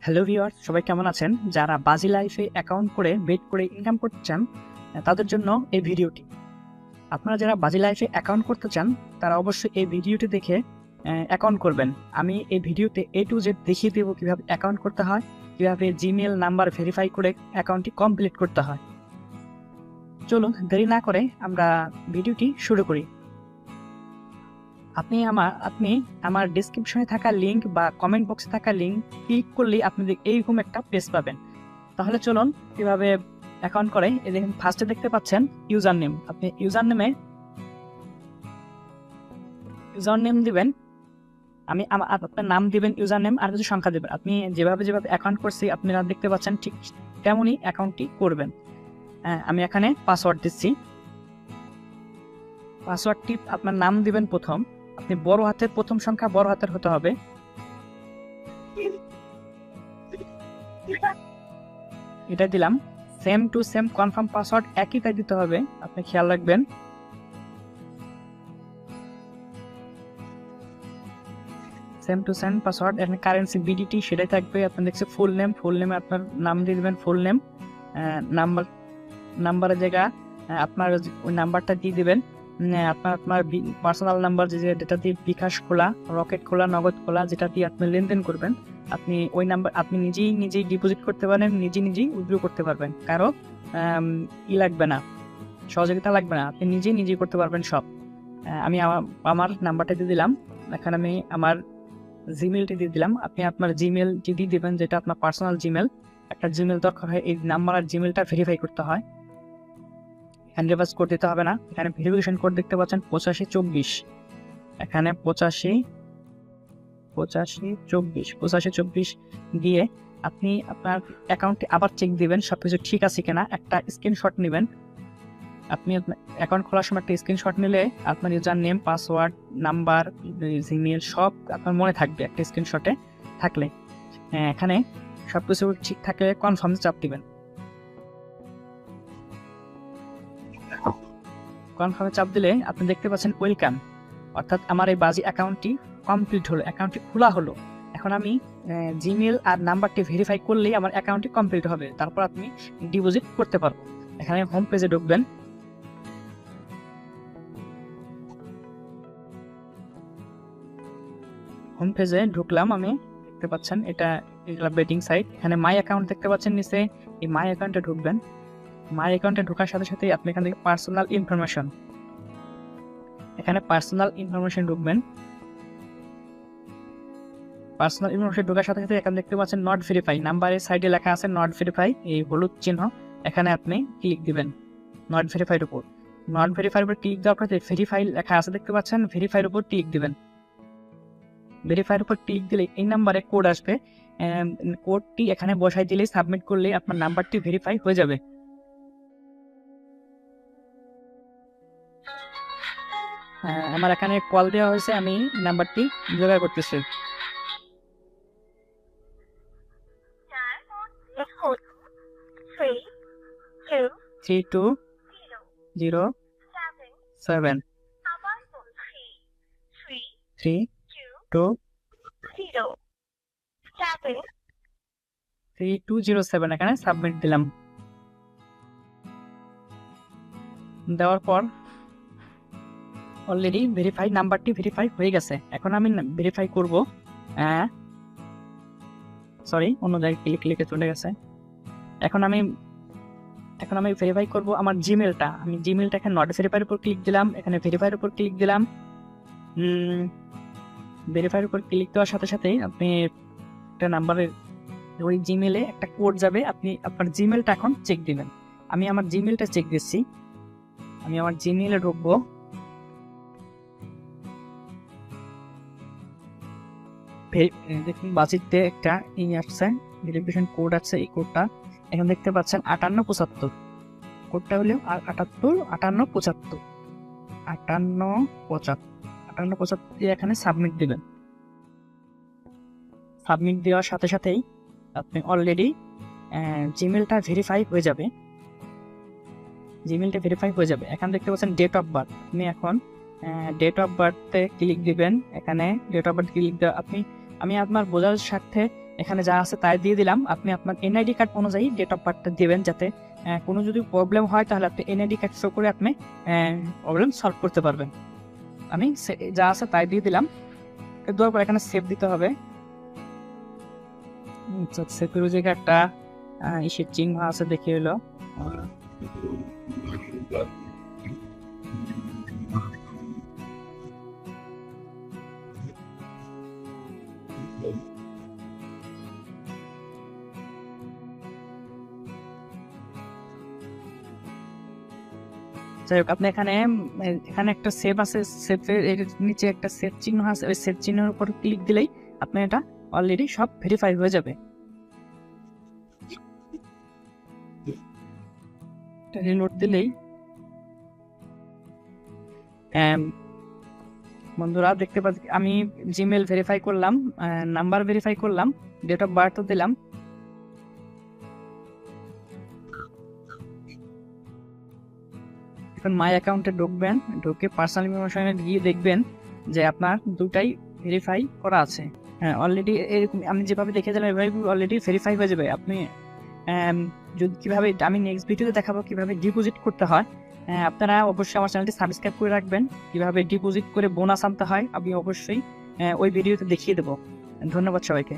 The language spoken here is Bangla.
হ্যালো ভিউয়ার্স, সবাই কেমন আছেন? যারা বাজি লাইফে অ্যাকাউন্ট করে বেট করে ইনকাম করতে চান তাদের জন্য এই ভিডিওটি। আপনারা যারা বাজি লাইফে অ্যাকাউন্ট করতে চান তারা অবশ্যই এই ভিডিওটি দেখে অ্যাকাউন্ট করবেন। আমি এই ভিডিওতে A to Z দেখিয়ে দেবো কীভাবে অ্যাকাউন্ট করতে হয়, কীভাবে জিমেল নাম্বার ভেরিফাই করে অ্যাকাউন্টটি কমপ্লিট করতে হয়। চলুন দেরি না করে আমরা ভিডিওটি শুরু করি। আপনি আমার ডেসক্রিপশনে থাকা লিঙ্ক বা কমেন্ট বক্সে থাকা লিঙ্ক ক্লিক করলেই আপনি এইরকম একটা পেজ পাবেন। তাহলে চলুন কিভাবে অ্যাকাউন্ট করে। এই দেখুন, ফার্স্টে দেখতে পাচ্ছেন ইউজার নেম। আপনি ইউজার নেম দিবেন। আপনার নাম দিবেন, ইউজার নেম আর কিছু সংখ্যা দেবেন। আপনি যেভাবে অ্যাকাউন্ট করছি আপনারা দেখতে পাচ্ছেন, ঠিক তেমনই অ্যাকাউন্টটি করবেন। আমি এখানে পাসওয়ার্ড দিচ্ছি। পাসওয়ার্ডটি আপনার নাম দিবেন প্রথম। আপনি বড় হাতের প্রথম সংখ্যা বড় হাতের হতে হবে। এটা দিলাম। Same to same confirm password একইটাই দিতে হবে, আপনি খেয়াল রাখবেন। Same to same password. এখানে কারেন্সি বিডিটি সেটাই থাকবে। আপনি দেখছে ফুল নেমে আপনার নাম দিয়ে দেবেন, ফুল নেম। নাম্বারের জায়গা আপনার ওই নাম্বারটা দিয়ে দিবেন। আপনার পার্সোনাল নাম্বার যেটা দিয়ে বিকাশ খোলা, রকেট খোলা, নগদ খোলা, যেটা দিয়ে আপনি লেনদেন করবেন, আপনি ওই নাম্বার আপনি নিজেই ডিপোজিট করতে পারেন, নিজেই উইথড্র করতে পারবেন। কারো লাগবে না, সহযোগিতা লাগবে না, আপনি নিজেই করতে পারবেন সব। আমি আমার নাম্বারটা দিয়ে দিলাম। এখানে আমি আমার জিমেলটি দিয়ে দিলাম। আপনি আপনার জিমেলটি দিয়ে দেবেন, যেটা আপনার পার্সোনাল জিমেল। একটা জিমেল দরকার হয়, এই নাম্বার আর জিমেলটা ভেরিফাই করতে হয়। এখানে রিভার্স কোড দিতে হবে না। এখানে ভেরিফিকেশন কোড দেখতে পাচ্ছেন 8524। এখানে 8524 দিয়ে আপনি আপনার অ্যাকাউন্টে আবার চেক দিবেন সবকিছু ঠিক আছে কিনা। একটা স্ক্রিনশট নেবেন। আপনি অ্যাকাউন্ট খোলার সময় একটা স্ক্রিনশট নিলে আপনার user name, password, number, Gmail সব আপনার মনে থাকবে একটা স্ক্রিনশটে থাকলে। এখানে সবকিছু ঠিক থাকলে কনফার্মে চাপ দিবেন। কনফার্মে চাপ দিলে আপনি দেখতে পাচ্ছেন ওয়েলকাম, অর্থাৎ আমার এই বাজি অ্যাকাউন্টটি কমপ্লিট হলো, অ্যাকাউন্টটি খোলা হলো। এখন আমি জিমেল আর নাম্বারটি ভেরিফাই করলেই আমার অ্যাকাউন্টটি কমপ্লিট হবে, তারপর আপনি ডিপোজিট করতে পারবো। এখানে হোম পেজে ঢুকবেন। হোম পেজে ঢুকলাম আমি, দেখতে পাচ্ছেন এটা বেটিং সাইট। এখানে মাই অ্যাকাউন্ট দেখতে পাচ্ছেন নিচে, এই মাই অ্যাকাউন্টে ঢুকবেন। মাই অ্যাকাউন্টে ঢোকার সাথে সাথে আপনি এখান থেকে পার্সোনাল ইনফরমেশন, এখানে পার্সোনাল ইনফরমেশন ঢুকবেন। পার্সোনাল ইনফরমেশন ঢোকার সাথে সাথে এখানে দেখতে পাচ্ছেন নট ভেরিফাই, নাম্বারের সাইডে লেখা আছে নট ভেরিফাই, এই হলুদ চিহ্ন। এখানে আপনি ক্লিক দিবেন নট ভেরিফাইড উপর। নট ভেরিফাইড উপর ক্লিক দেওয়ার পর ভেরিফাই লেখা আছে দেখতে পাচ্ছেন, ভেরিফাইড উপর ক্লিক দিবেন। ভেরিফাইড উপর ক্লিক দিলে এই নাম্বারে কোড আসবে। কোডটি এখানে বসাই দিলে সাবমিট করলে আপনার নাম্বারটি ভেরিফাই হয়ে যাবে। আমার এখানে কল দেওয়া হয়েছে, আমি নাম্বারটি যোগাড় করতেছি। থ্রি টু জিরো সেভেন 3207 এখানে সাবমিট দিলাম। দেওয়ার পর অলরেডি ভেরিফাই, নাম্বারটি ভেরিফাই হয়ে গেছে। এখন আমি ভেরিফাই করব। সরি, অন্য জায়গায় ক্লিকে চলে গেছে। এখন আমি ভেরিফাই করব আমার জিমেলটা। আমি জিমেলটা এখানে নট ভেরিফাইয়ের উপর ক্লিক দিলাম, এখানে ভেরিফাইয়ের উপর ক্লিক দিলাম। ভেরিফাইয়ের উপর ক্লিক দেওয়ার সাথে সাথেই আপনি একটা নাম্বারের ওই জিমেলে একটা কোড যাবে, আপনি আপনার জিমেলটা এখন চেক দিবেন। আমি আমার জিমেলটা চেক দিচ্ছি। আমি আমার জিমেলে ঢুকবো। দেখুন বাজিতে একটা আসছে, ভেরিফিকেশন কোড আছে। এই কোডটা এখানে দেখতে পাচ্ছেন 5875। কোডটা হলো 5875 এখানে সাবমিট দিবেন। সাবমিট দেওয়ার সাথে সাথেই আপনি অলরেডি জিমেলটা ভেরিফাই হয়ে যাবে। এখানে দেখতে পাচ্ছেন ডেট অফ বার্থ। আপনি এখন ডেট অফ বার্থে ক্লিক দিবেন। এখানে ডেট অফ বার্থ ক্লিক দেওয়া আমি আপনার বোঝার স্বার্থে এখানে যা আছে তাই দিয়ে দিলাম। আপনি আপনার এনআইডি কার্ড অনুযায়ী ডেট অফ বার্থটা দিবেন, যাতে কোনো যদি প্রবলেম হয় তাহলে আপনি এনআইডি কার্ড শো করে আপনি প্রবলেম সলভ করতে পারবেন। আমি যা আছে তাই দিয়ে দিলাম। দেওয়ার পর এখানে সেভ দিতে হবে। সেভের জায়গায় একটা ইসের চিহ্ন আছে, দেখে এলো। যাই হোক, আপনি এখানে একটা সেভ আছে, সেভের এর নিচে একটা সেভ চিহ্ন আছে, ওই সেভ চিহ্নের উপর ক্লিক দিলেই আপনার এটা অলরেডি সব ভেরিফাই হয়ে যাবে। রিলোড দিলেই বন্ধুরা দেখতে পাচ্ছি আমি জিমেল ভেরিফাই করলাম, নাম্বার ভেরিফাই করলাম, ডেট অফ বার্থও দিলাম। এখন মাই অ্যাকাউন্টে ঢুকবেন, ঢুকে পার্সোনাল ইনফরমেশনে গিয়ে দেখবেন যে আপনার দুটাই ভেরিফাই করা আছে। হ্যাঁ, অলরেডি আমি যেভাবে দেখে দিলাম এভাবে অলরেডি ভেরিফাই হয়ে যাবে। আপনি যদি কিভাবে, আমি নেক্সট ভিডিওতে দেখাবো কিভাবে ডিপোজিট করতে হয়। আপনারা অবশ্যই আমার চ্যানেলটি সাবস্ক্রাইব করে রাখবেন। কিভাবে ডিপোজিট করে বোনাস আনতে হয় আমি অবশ্যই ওই ভিডিওতে দেখিয়ে দেবো। ধন্যবাদ সবাইকে।